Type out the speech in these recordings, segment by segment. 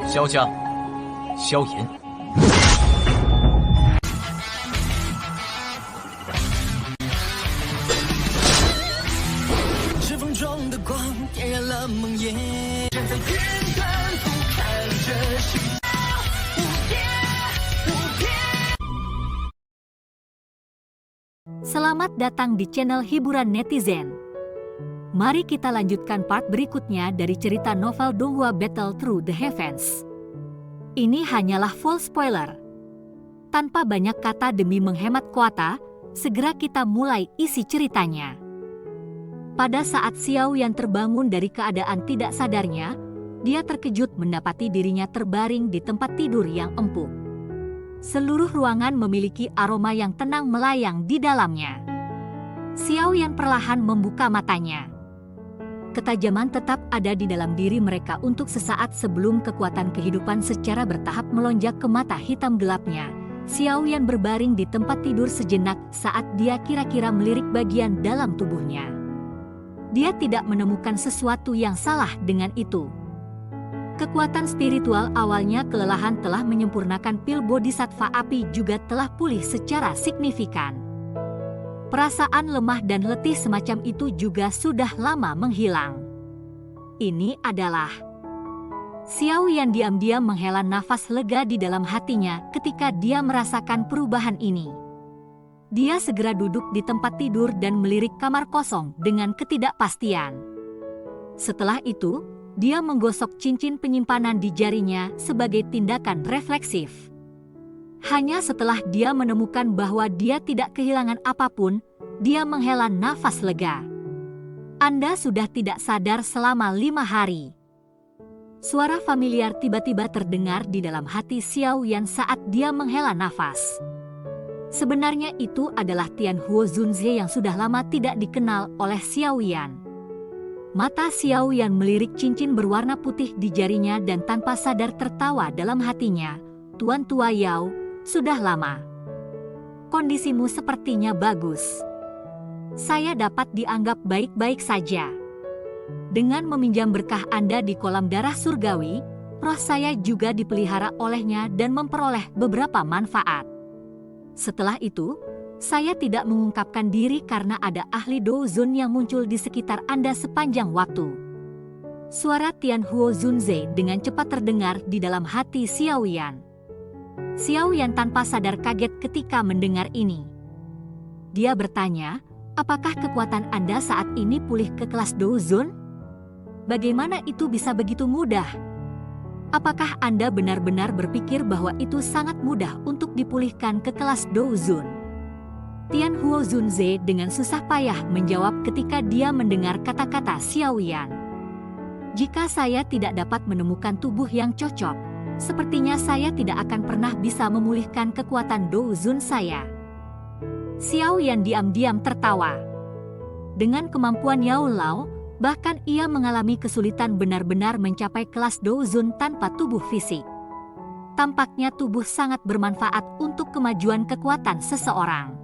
萧家，萧炎。指缝中的光点燃了梦魇，站在天端俯瞰着世界无边无边。 Selamat datang di channel hiburan netizen. Mari kita lanjutkan part berikutnya dari cerita novel Donghua Battle Through the Heavens. Ini hanyalah full spoiler. Tanpa banyak kata demi menghemat kuota, segera kita mulai isi ceritanya. Pada saat Xiao Yan terbangun dari keadaan tidak sadarnya, dia terkejut mendapati dirinya terbaring di tempat tidur yang empuk. Seluruh ruangan memiliki aroma yang tenang melayang di dalamnya. Xiao Yan perlahan membuka matanya. Ketajaman tetap ada di dalam diri mereka untuk sesaat sebelum kekuatan kehidupan secara bertahap melonjak ke mata hitam gelapnya. Xiao Yan berbaring di tempat tidur sejenak saat dia kira-kira melirik bagian dalam tubuhnya. Dia tidak menemukan sesuatu yang salah dengan itu. Kekuatan spiritual awalnya kelelahan telah menyempurnakan pil bodhisattva api juga telah pulih secara signifikan. Perasaan lemah dan letih semacam itu juga sudah lama menghilang. Ini adalah Xiao Yan diam-diam menghela nafas lega di dalam hatinya ketika dia merasakan perubahan ini. Dia segera duduk di tempat tidur dan melirik kamar kosong dengan ketidakpastian. Setelah itu, dia menggosok cincin penyimpanan di jarinya sebagai tindakan refleksif. Hanya setelah dia menemukan bahwa dia tidak kehilangan apapun, dia menghela nafas lega. Anda sudah tidak sadar selama 5 hari. Suara familiar tiba-tiba terdengar di dalam hati Xiao Yan saat dia menghela nafas. Sebenarnya itu adalah Tianhuo Zunze yang sudah lama tidak dikenal oleh Xiao Yan. Mata Xiao Yan melirik cincin berwarna putih di jarinya dan tanpa sadar tertawa dalam hatinya. Tuan Tua Yao, sudah lama. Kondisimu sepertinya bagus. Saya dapat dianggap baik-baik saja. Dengan meminjam berkah Anda di kolam darah surgawi, roh saya juga dipelihara olehnya dan memperoleh beberapa manfaat. Setelah itu, saya tidak mengungkapkan diri karena ada ahli Douzun yang muncul di sekitar Anda sepanjang waktu. Suara Tianhuo Zunze dengan cepat terdengar di dalam hati Xiao Yan. Xiao Yan tanpa sadar kaget ketika mendengar ini. Dia bertanya, apakah kekuatan Anda saat ini pulih ke kelas Douzun? Bagaimana itu bisa begitu mudah? Apakah Anda benar-benar berpikir bahwa itu sangat mudah untuk dipulihkan ke kelas Douzun? Tianhuo Zunze dengan susah payah menjawab ketika dia mendengar kata-kata Xiao Yan. Jika saya tidak dapat menemukan tubuh yang cocok, sepertinya saya tidak akan pernah bisa memulihkan kekuatan Douzun saya. Xiao Yan diam-diam tertawa. Dengan kemampuan Yao Lao, bahkan ia mengalami kesulitan benar-benar mencapai kelas Douzun tanpa tubuh fisik. Tampaknya tubuh sangat bermanfaat untuk kemajuan kekuatan seseorang.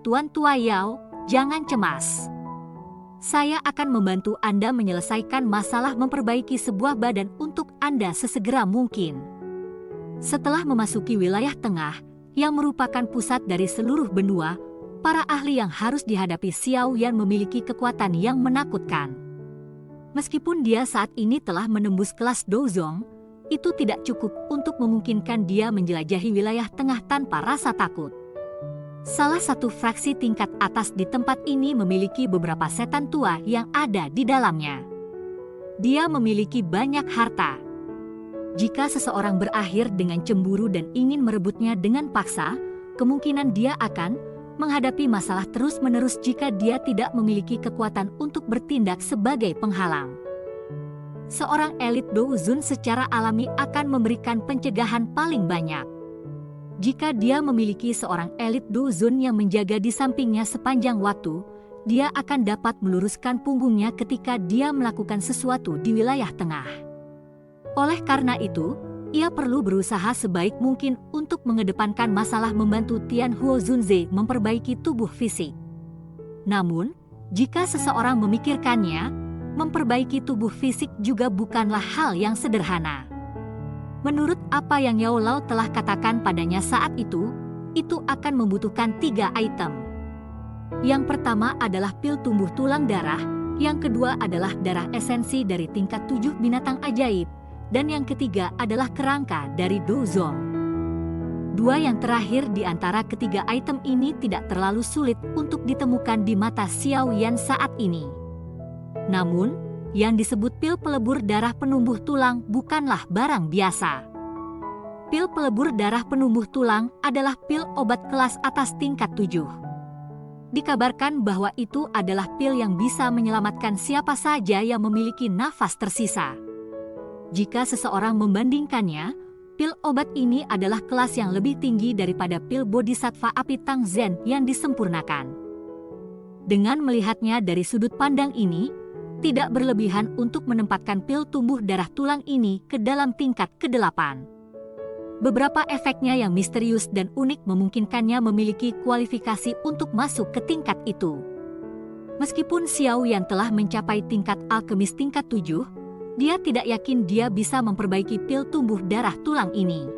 Tuan Tua Yao, jangan cemas. Saya akan membantu Anda menyelesaikan masalah memperbaiki sebuah badan untuk Anda sesegera mungkin. Setelah memasuki wilayah tengah, yang merupakan pusat dari seluruh benua, para ahli yang harus dihadapi Xiao Yan memiliki kekuatan yang menakutkan. Meskipun dia saat ini telah menembus kelas Douzong, itu tidak cukup untuk memungkinkan dia menjelajahi wilayah tengah tanpa rasa takut. Salah satu fraksi tingkat atas di tempat ini memiliki beberapa setan tua yang ada di dalamnya. Dia memiliki banyak harta. Jika seseorang berakhir dengan cemburu dan ingin merebutnya dengan paksa, kemungkinan dia akan menghadapi masalah terus-menerus jika dia tidak memiliki kekuatan untuk bertindak sebagai penghalang. Seorang elit Douzun secara alami akan memberikan pencegahan paling banyak. Jika dia memiliki seorang elit Douzun yang menjaga di sampingnya sepanjang waktu, dia akan dapat meluruskan punggungnya ketika dia melakukan sesuatu di wilayah tengah. Oleh karena itu, ia perlu berusaha sebaik mungkin untuk mengedepankan masalah membantu Tianhuo Zunze memperbaiki tubuh fisik. Namun, jika seseorang memikirkannya, memperbaiki tubuh fisik juga bukanlah hal yang sederhana. Menurut apa yang Yao Lao telah katakan padanya saat itu akan membutuhkan 3 item. Yang pertama adalah pil tumbuh tulang darah, yang kedua adalah darah esensi dari tingkat 7 binatang ajaib, dan yang ketiga adalah kerangka dari Douzong. 2 yang terakhir di antara ketiga item ini tidak terlalu sulit untuk ditemukan di mata Xiao Yan saat ini. Namun, yang disebut pil pelebur darah penumbuh tulang bukanlah barang biasa. Pil pelebur darah penumbuh tulang adalah pil obat kelas atas tingkat 7. Dikabarkan bahwa itu adalah pil yang bisa menyelamatkan siapa saja yang memiliki nafas tersisa. Jika seseorang membandingkannya, pil obat ini adalah kelas yang lebih tinggi daripada pil bodhisattva api Tang Zhen yang disempurnakan. Dengan melihatnya dari sudut pandang ini, tidak berlebihan untuk menempatkan pil tumbuh darah tulang ini ke dalam tingkat ke-8. Beberapa efeknya yang misterius dan unik memungkinkannya memiliki kualifikasi untuk masuk ke tingkat itu. Meskipun Xiao Yan telah mencapai tingkat alkemis tingkat 7, dia tidak yakin dia bisa memperbaiki pil tumbuh darah tulang ini.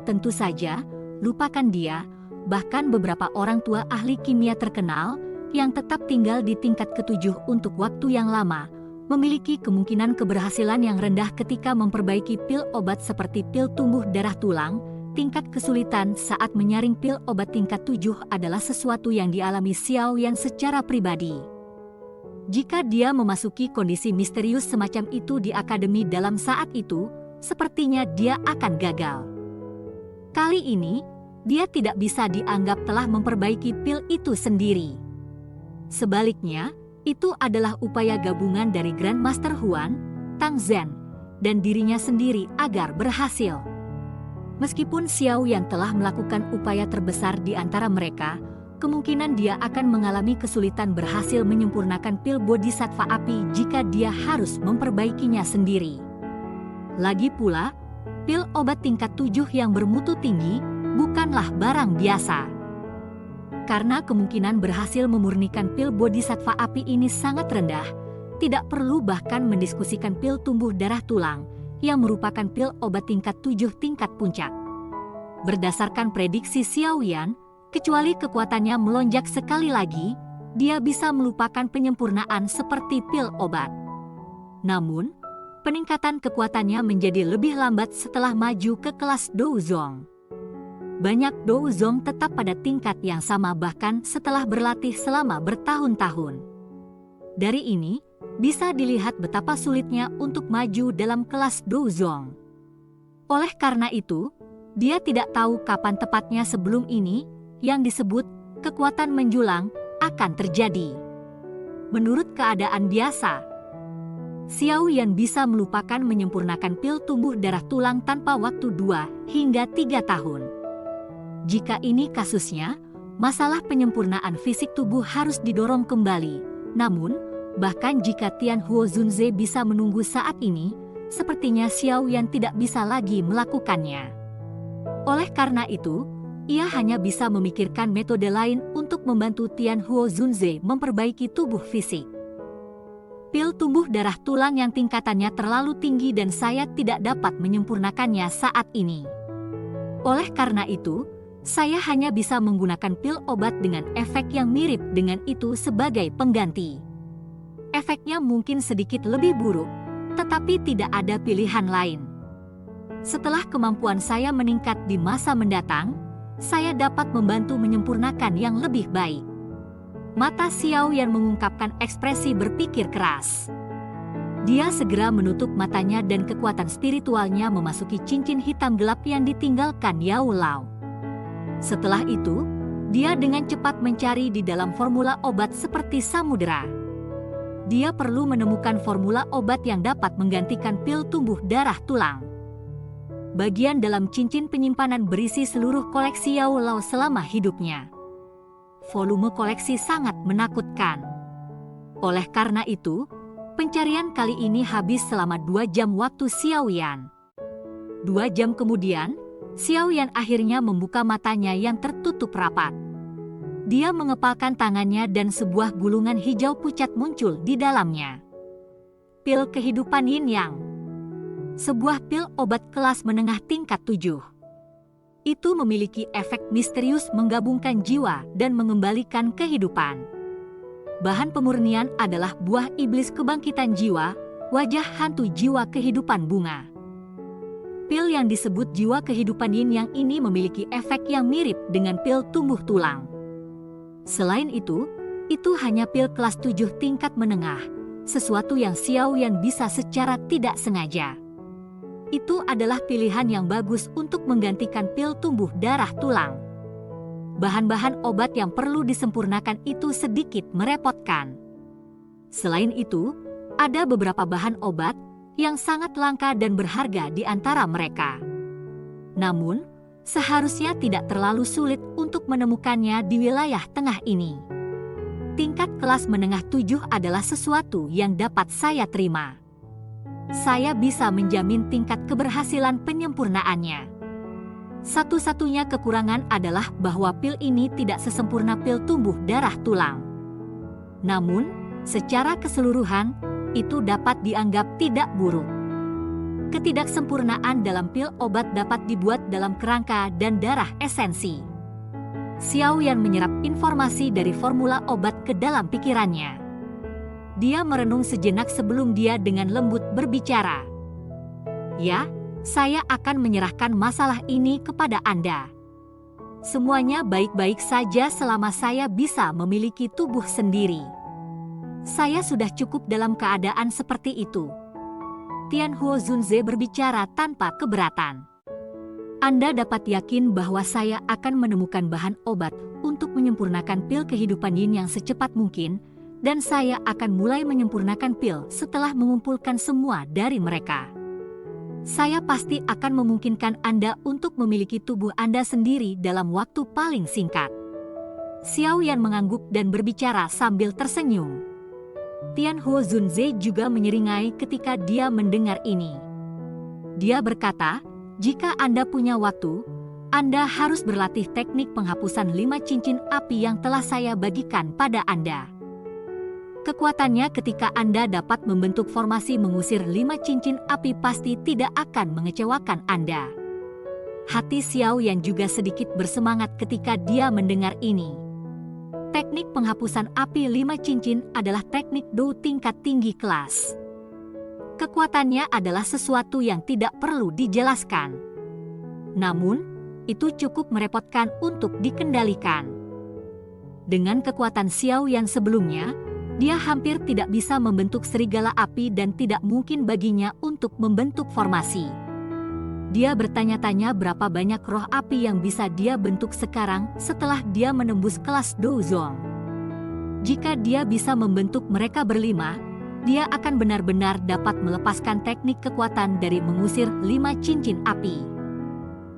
Tentu saja, lupakan dia, bahkan beberapa orang tua ahli kimia terkenal yang tetap tinggal di tingkat ke-7 untuk waktu yang lama, memiliki kemungkinan keberhasilan yang rendah ketika memperbaiki pil obat seperti pil tumbuh darah tulang. Tingkat kesulitan saat menyaring pil obat tingkat 7 adalah sesuatu yang dialami Xiao Yan secara pribadi. Jika dia memasuki kondisi misterius semacam itu di akademi dalam saat itu, sepertinya dia akan gagal. Kali ini, dia tidak bisa dianggap telah memperbaiki pil itu sendiri. Sebaliknya, itu adalah upaya gabungan dari Grandmaster Huan, Tang Zhen, dan dirinya sendiri agar berhasil. Meskipun Xiao Yan telah melakukan upaya terbesar di antara mereka, kemungkinan dia akan mengalami kesulitan berhasil menyempurnakan pil bodhisattva api jika dia harus memperbaikinya sendiri. Lagi pula, pil obat tingkat 7 yang bermutu tinggi bukanlah barang biasa. Karena kemungkinan berhasil memurnikan pil bodhisattva api ini sangat rendah, tidak perlu bahkan mendiskusikan pil tumbuh darah tulang, yang merupakan pil obat tingkat 7 tingkat puncak. Berdasarkan prediksi Xiao Yan, kecuali kekuatannya melonjak sekali lagi, dia bisa melupakan penyempurnaan seperti pil obat. Namun, peningkatan kekuatannya menjadi lebih lambat setelah maju ke kelas Douzong. Banyak Douzong tetap pada tingkat yang sama bahkan setelah berlatih selama bertahun-tahun. Dari ini, bisa dilihat betapa sulitnya untuk maju dalam kelas Douzong. Oleh karena itu, dia tidak tahu kapan tepatnya sebelum ini, yang disebut kekuatan menjulang, akan terjadi. Menurut keadaan biasa, Xiao Yan bisa melupakan menyempurnakan pil tumbuh darah tulang tanpa waktu 2 hingga 3 tahun. Jika ini kasusnya, masalah penyempurnaan fisik tubuh harus didorong kembali. Namun, bahkan jika Tian Huo Zunze bisa menunggu saat ini, sepertinya Xiao Yan tidak bisa lagi melakukannya. Oleh karena itu, ia hanya bisa memikirkan metode lain untuk membantu Tian Huo Zunze memperbaiki tubuh fisik. Pil tumbuh darah tulang yang tingkatannya terlalu tinggi dan saya tidak dapat menyempurnakannya saat ini. Oleh karena itu, saya hanya bisa menggunakan pil obat dengan efek yang mirip dengan itu sebagai pengganti. Efeknya mungkin sedikit lebih buruk, tetapi tidak ada pilihan lain. Setelah kemampuan saya meningkat di masa mendatang, saya dapat membantu menyempurnakan yang lebih baik. Mata Xiao Yan mengungkapkan ekspresi berpikir keras. Dia segera menutup matanya dan kekuatan spiritualnya memasuki cincin hitam gelap yang ditinggalkan Yao Lao. Setelah itu, dia dengan cepat mencari di dalam formula obat seperti samudera. Dia perlu menemukan formula obat yang dapat menggantikan pil tumbuh darah tulang. Bagian dalam cincin penyimpanan berisi seluruh koleksi Yao Lao selama hidupnya. Volume koleksi sangat menakutkan. Oleh karena itu, pencarian kali ini habis selama 2 jam waktu Xiao Yan. 2 jam kemudian, Xiao Yan akhirnya membuka matanya yang tertutup rapat. Dia mengepalkan tangannya dan sebuah gulungan hijau pucat muncul di dalamnya. Pil kehidupan Yin Yang. sebuah pil obat kelas menengah tingkat 7. Itu memiliki efek misterius menggabungkan jiwa dan mengembalikan kehidupan. Bahan pemurnian adalah buah iblis kebangkitan jiwa, wajah hantu jiwa kehidupan bunga. Pil yang disebut jiwa kehidupan yin yang ini memiliki efek yang mirip dengan pil tumbuh tulang. Selain itu hanya pil kelas 7 tingkat menengah, sesuatu yang Xiao Yan bisa secara tidak sengaja. Itu adalah pilihan yang bagus untuk menggantikan pil tumbuh darah tulang. Bahan-bahan obat yang perlu disempurnakan itu sedikit merepotkan. Selain itu, ada beberapa bahan obat yang sangat langka dan berharga di antara mereka. Namun, seharusnya tidak terlalu sulit untuk menemukannya di wilayah tengah ini. Tingkat kelas menengah 7 adalah sesuatu yang dapat saya terima. Saya bisa menjamin tingkat keberhasilan penyempurnaannya. Satu-satunya kekurangan adalah bahwa pil ini tidak sesempurna pil tumbuh darah tulang. Namun, secara keseluruhan, itu dapat dianggap tidak buruk. Ketidaksempurnaan dalam pil obat dapat dibuat dalam kerangka dan darah esensi. Xiao Yan menyerap informasi dari formula obat ke dalam pikirannya. Dia merenung sejenak sebelum dia dengan lembut berbicara. Ya, saya akan menyerahkan masalah ini kepada Anda. Semuanya baik-baik saja selama saya bisa memiliki tubuh sendiri. Saya sudah cukup dalam keadaan seperti itu. Tianhuo Zunze berbicara tanpa keberatan. Anda dapat yakin bahwa saya akan menemukan bahan obat untuk menyempurnakan pil kehidupan yin yang secepat mungkin, dan saya akan mulai menyempurnakan pil setelah mengumpulkan semua dari mereka. Saya pasti akan memungkinkan Anda untuk memiliki tubuh Anda sendiri dalam waktu paling singkat. Xiao Yan mengangguk dan berbicara sambil tersenyum. Tianhuo Zunze juga menyeringai ketika dia mendengar ini. Dia berkata, jika Anda punya waktu, Anda harus berlatih teknik penghapusan 5 cincin api yang telah saya bagikan pada Anda. Kekuatannya ketika Anda dapat membentuk formasi mengusir 5 cincin api pasti tidak akan mengecewakan Anda. Hati Xiao Yan juga sedikit bersemangat ketika dia mendengar ini. Teknik penghapusan api 5 cincin adalah teknik Do tingkat tinggi kelas. Kekuatannya adalah sesuatu yang tidak perlu dijelaskan. Namun, itu cukup merepotkan untuk dikendalikan. Dengan kekuatan Xiao Yan sebelumnya, dia hampir tidak bisa membentuk serigala api dan tidak mungkin baginya untuk membentuk formasi. Dia bertanya-tanya berapa banyak roh api yang bisa dia bentuk sekarang setelah dia menembus kelas Douzong. Jika dia bisa membentuk mereka berlima, dia akan benar-benar dapat melepaskan teknik kekuatan dari mengusir 5 cincin api.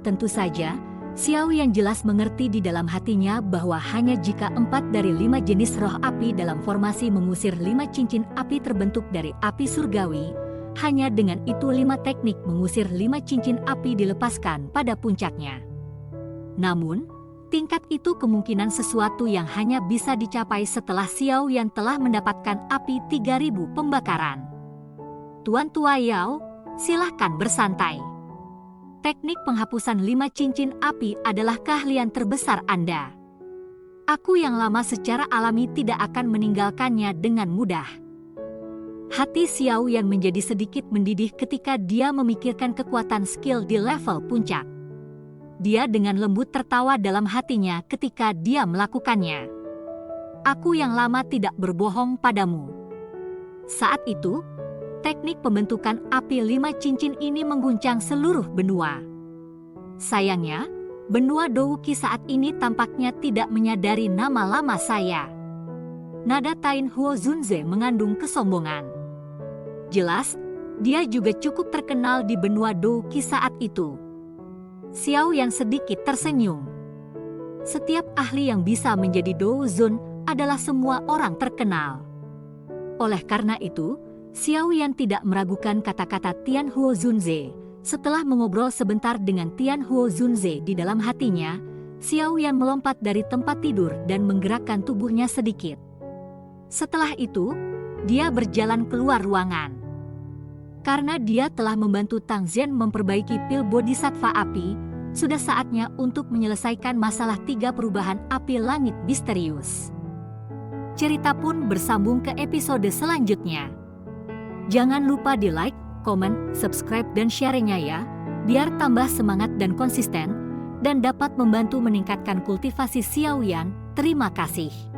Tentu saja, Xiao yang jelas mengerti di dalam hatinya bahwa hanya jika 4 dari 5 jenis roh api dalam formasi mengusir 5 cincin api terbentuk dari api surgawi, hanya dengan itu 5 teknik mengusir 5 cincin api dilepaskan pada puncaknya. Namun, tingkat itu kemungkinan sesuatu yang hanya bisa dicapai setelah Xiao Yan telah mendapatkan api 3000 pembakaran. Tuan Tua Yao, silahkan bersantai. Teknik penghapusan 5 cincin api adalah keahlian terbesar Anda. Aku yang lama secara alami tidak akan meninggalkannya dengan mudah. Hati Xiao Yan menjadi sedikit mendidih ketika dia memikirkan kekuatan skill di level puncak. Dia dengan lembut tertawa dalam hatinya ketika dia melakukannya. Aku yang lama tidak berbohong padamu. Saat itu, teknik pembentukan api 5 cincin ini mengguncang seluruh benua. Sayangnya, benua Douki saat ini tampaknya tidak menyadari nama lama saya. Nada Tianhuo Zunze mengandung kesombongan. Jelas, dia juga cukup terkenal di benua Douki saat itu. Xiao yang sedikit tersenyum. Setiap ahli yang bisa menjadi Douzun adalah semua orang terkenal. Oleh karena itu, Xiao Yan tidak meragukan kata-kata Tianhuo Zunze. Setelah mengobrol sebentar dengan Tianhuo Zunze di dalam hatinya, Xiao Yan melompat dari tempat tidur dan menggerakkan tubuhnya sedikit. Setelah itu, dia berjalan keluar ruangan. Karena dia telah membantu Tang Zhen memperbaiki pil Bodhisattva api, sudah saatnya untuk menyelesaikan masalah 3 perubahan api langit misterius. Cerita pun bersambung ke episode selanjutnya. Jangan lupa di like, komen, subscribe dan share-nya ya, biar tambah semangat dan konsisten, dan dapat membantu meningkatkan kultivasi Xiaoyan. Terima kasih.